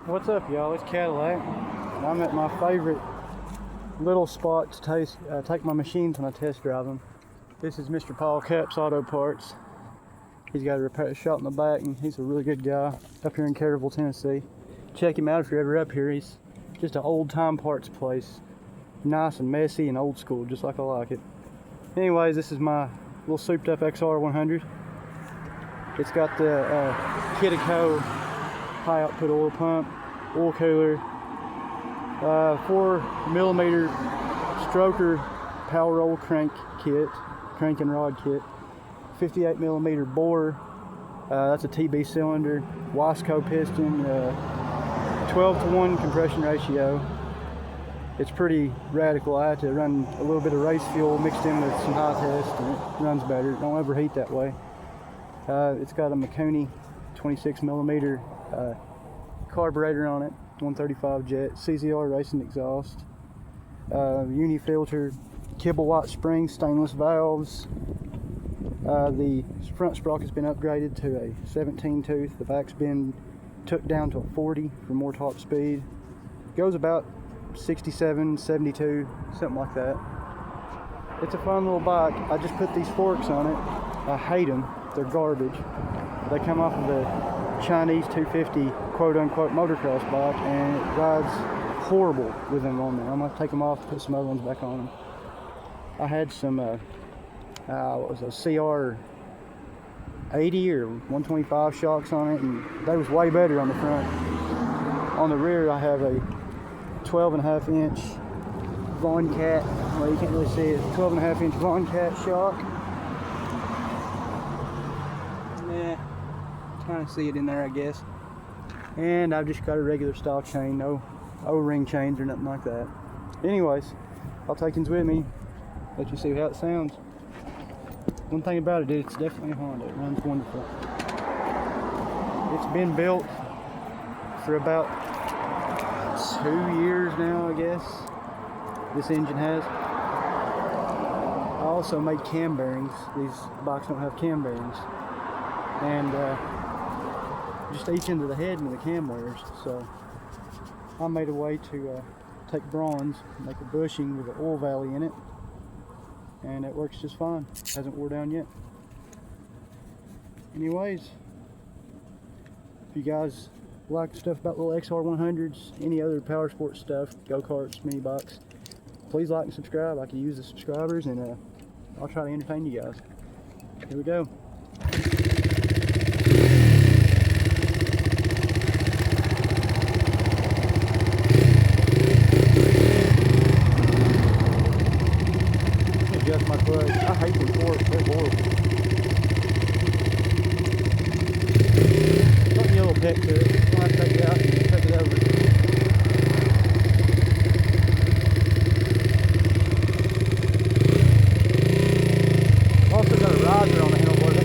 What's up, y'all? It's Cadillac. I'm at my favorite little spot to take my machines when I test drive them. This is Mr. Paul Capps Auto Parts. He's got a repair shop in the back, and he's a really good guy up here in Caryville, Tennessee. Check him out if you're ever up here. He's just an old-time parts place. Nice and messy and old school, just like I like it. Anyways, this is my little souped-up XR100. It's got the Kidco high output oil pump, oil cooler, 4mm stroker power roll crank and rod kit, 58mm bore, that's a TB cylinder, Wasco piston, 12-to-1 compression ratio. It's pretty radical. I had to run a little bit of race fuel mixed in with some high test, and it runs better. It don't overheat that way. It's got a Mikuni 26mm carburetor on it, 135 jet, CZR racing exhaust, uni filter, Kibble-Watt springs, stainless valves. The front sprocket has been upgraded to a 17 tooth. The back's been took down to a 40 for more top speed. Goes about 67, 72, something like that. It's a fun little bike. I just put these forks on it. I hate them. They're garbage. They come off of the Chinese 250 quote-unquote motocross bike, and it rides horrible with them on there. I'm going to take them off and put some other ones back on them. I had some, what was a CR 80 or 125 shocks on it, and they was way better on the front. On the rear, I have a 12.5-inch Von Cat, well, you can't really see it, 12.5-inch Von Cat shock. Yeah, kind of see it in there, I guess. And I've just got a regular style chain, no O-ring chains or nothing like that. Anyways, I'll take these with me, let you see how it sounds. One thing about it, it's definitely a Honda. It runs wonderful. It's been built for about 2 years now, I guess. This engine has. I also made cam bearings. These bikes don't have cam bearings. And just each end of the head with the cam wears. So I made a way to take bronze, make a bushing with an oil valley in it. And it works just fine. Hasn't wore down yet. Anyways, if you guys like stuff about little XR100s, any other power sports stuff, go-karts, mini bikes, please like and subscribe. I can use the subscribers, and I'll try to entertain you guys. Here we go. Adjust my clutch. I hate them forks, they're horrible. Put a little peck to it. I'll have to take it out and take it over. Also got a riser on the handlebar.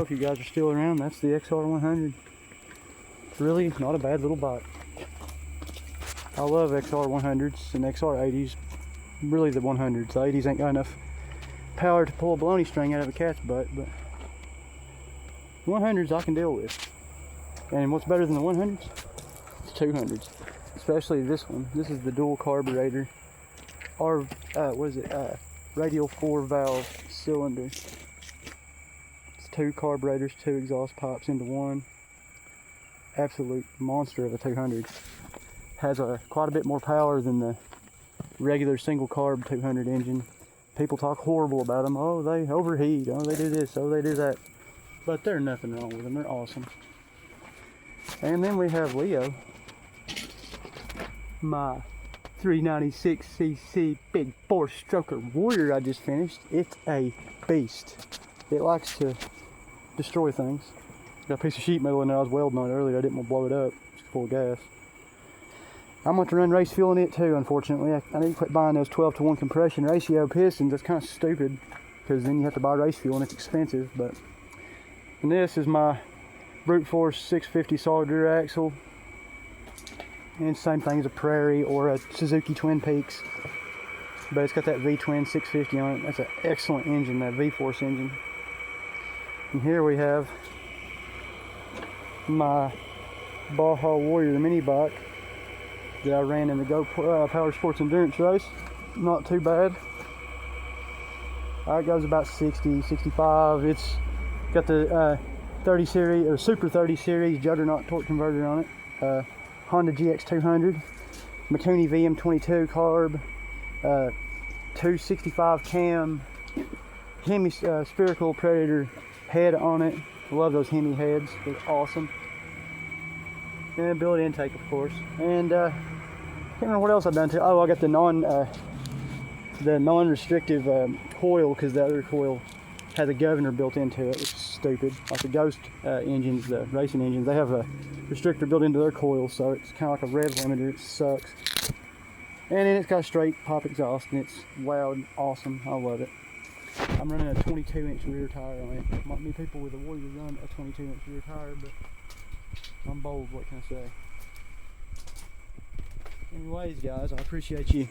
if you guys are still around, that's the XR100. It's really not a bad little bike. I love XR100s and XR80s. Really the 100s. The 80s ain't got enough power to pull a baloney string out of a cat's butt, but 100s I can deal with. And what's better than the 100s? It's 200s. Especially this one. This is the dual carburetor. Or, radial 4 valve cylinder. It's 2 carburetors, 2 exhaust pipes into one. Absolute monster of a 200. Has quite a bit more power than the regular single carb 200 engine. People talk horrible about them. Oh, they overheat. Oh, they do this. Oh, they do that. But there's nothing wrong with them. They're awesome. And then we have Leo, my 396cc big 4-stroker Warrior I just finished. It's a beast. It likes to destroy things. Got a piece of sheet metal in there I was welding on it earlier. I didn't want to blow it up. It's full of gas. I'm going to run race fuel in it too, unfortunately. I need to quit buying those 12-to-1 compression ratio pistons. That's kind of stupid, because then you have to buy race fuel and it's expensive. And this is my brute force 650 solid rear axle. And same thing as a Prairie or a Suzuki Twin Peaks. But it's got that V-twin 650 on it. That's an excellent engine, that V-force engine. And here we have my Baja Warrior mini bike that I ran in the Go Power Sports Endurance race. Not too bad. It goes about 60, 65. It's got the 30 series or Super 30 series Juggernaut torque converter on it. Honda GX200, Mikuni VM22 carb, 265 cam, Hemi spherical Predator head on it. I love those Hemi heads, they're awesome. And billet intake, of course. And can't remember what else I've done to. Oh, I got the non-restrictive coil, because the other coil has a governor built into it, which is stupid. Like the Ghost engines, the racing engines, they have a restrictor built into their coil, so it's kind of like a rev limiter. It sucks. And then it's got a straight pop exhaust, and it's loud and awesome. I love it. I'm running a 22-inch rear tire on it. Might be people with a Warrior run a 22-inch rear tire, but I'm bold, what can I say? Anyways, guys, I appreciate you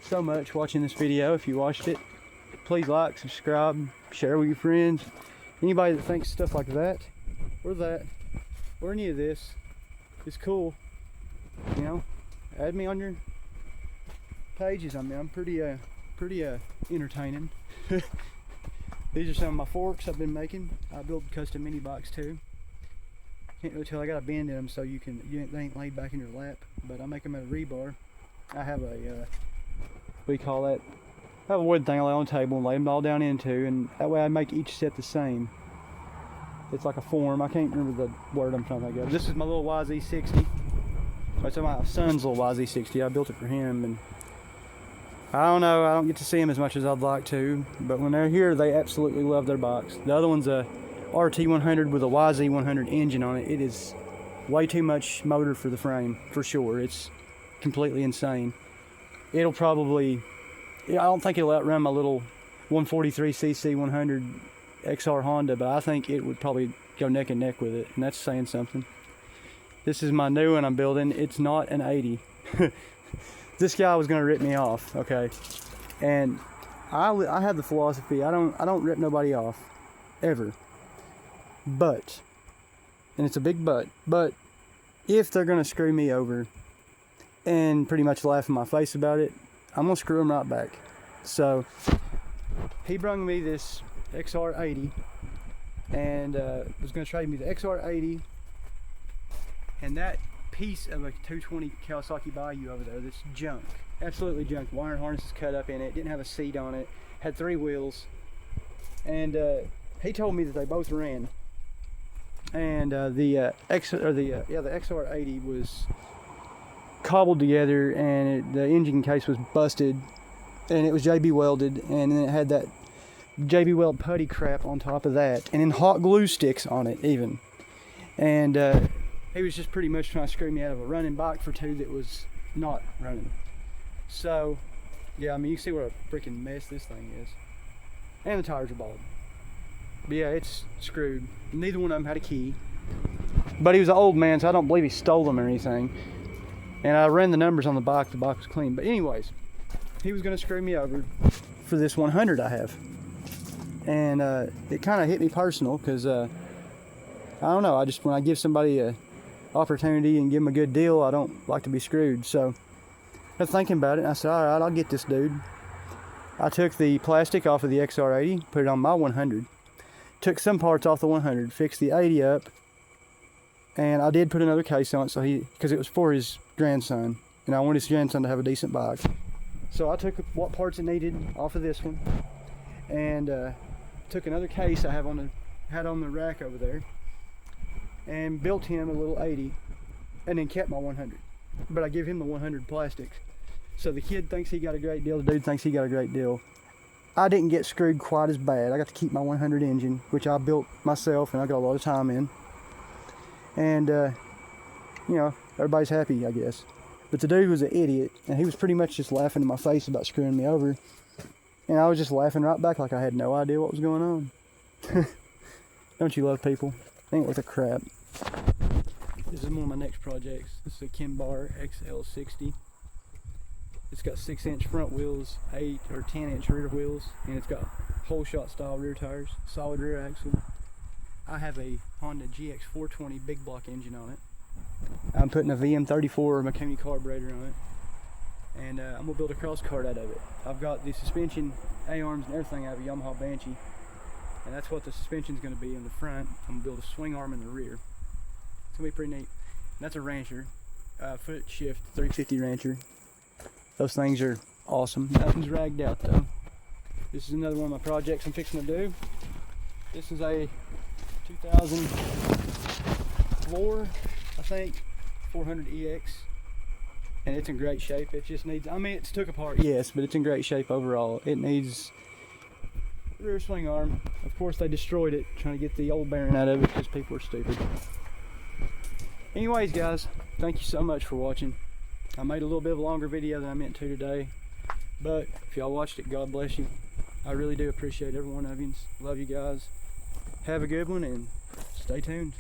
so much watching this video. If you watched it, please like, subscribe, share with your friends. Anybody that thinks stuff like that, or any of this is cool, you know, add me on your pages. I mean, I'm pretty entertaining. These are some of my forks I've been making. I build custom mini bikes too. Can't really tell, I got a bend in them so they ain't laid back in your lap, but I make them out of rebar. I have a, what do you call that? I have a wood thing I lay on the table and lay them all down into, and that way I make each set the same. It's like a form. I can't remember the word I'm trying to think of. This is my little YZ60. It's my son's little YZ60. I built it for him, and I don't know, I don't get to see them as much as I'd like to, but when they're here, they absolutely love their bikes. The other one's a RT100 with a YZ100 engine on it. It is way too much motor for the frame, for sure. It's completely insane. It'll probably, I don't think it'll outrun my little 143cc 100 XR Honda, but I think it would probably go neck and neck with it, and that's saying something. This is my new one I'm building. It's not an 80. This guy was gonna rip me off, okay? And I have the philosophy, I don't rip nobody off, ever. But, and it's a big but if they're gonna screw me over and pretty much laugh in my face about it, I'm gonna screw them right back. So he brung me this XR80 and was gonna trade me the XR80 and that piece of a 220 Kawasaki Bayou over there, this junk, absolutely junk. Wire harnesses cut up in it, didn't have a seat on it, had 3 wheels, and he told me that they both ran. And the XR80 was cobbled together, and the engine case was busted, and it was JB welded, and then it had that JB weld putty crap on top of that, and then hot glue sticks on it even. And he was just pretty much trying to screw me out of a running bike for 2 that was not running. So yeah, I mean, you can see what a freaking mess this thing is, and the tires are bald. But yeah, it's screwed. Neither one of them had a key. But he was an old man, so I don't believe he stole them or anything. And I ran the numbers on the bike was clean. But anyways, he was gonna screw me over for this 100 I have. And it kind of hit me personal, because I don't know, when I give somebody a opportunity and give them a good deal, I don't like to be screwed. So I was thinking about it, and I said, all right, I'll get this dude. I took the plastic off of the XR80, put it on my 100, took some parts off the 100, fixed the 80 up, and I did put another case on it, so because it was for his grandson, and I wanted his grandson to have a decent bike. So I took what parts it needed off of this one, and took another case I had on the rack over there, and built him a little 80, and then kept my 100. But I give him the 100 plastics. So the kid thinks he got a great deal, the dude thinks he got a great deal. I didn't get screwed quite as bad. I got to keep my 100 engine, which I built myself and I got a lot of time in. And, you know, everybody's happy, I guess. But the dude was an idiot, and he was pretty much just laughing in my face about screwing me over. And I was just laughing right back like I had no idea what was going on. Don't you love people? They ain't worth a crap. This is one of my next projects. This is a Kimbar XL60. It's got 6-inch front wheels, 8 or 10-inch rear wheels, and it's got hole shot style rear tires, solid rear axle. I have a Honda GX420 big block engine on it. I'm putting a VM34 Mikuni carburetor on it, and I'm gonna build a cross kart out of it. I've got the suspension A-arms and everything out of a Yamaha Banshee, and that's what the suspension's gonna be in the front. I'm gonna build a swing arm in the rear. It's gonna be pretty neat. And that's a Rancher, foot shift 350 Rancher. Those things are awesome. Nothing's ragged out though. This is another one of my projects I'm fixing to do. This is a 2004, I think, 400EX, and it's in great shape. It just needs, I mean, it's took apart, yes, but it's in great shape overall. It needs rear swing arm. Of course, they destroyed it trying to get the old bearing out of it because people are stupid. Anyways, guys, thank you so much for watching. I made a little bit of a longer video than I meant to today, but if y'all watched it, God bless you. I really do appreciate every one of you. Love you guys. Have a good one and stay tuned.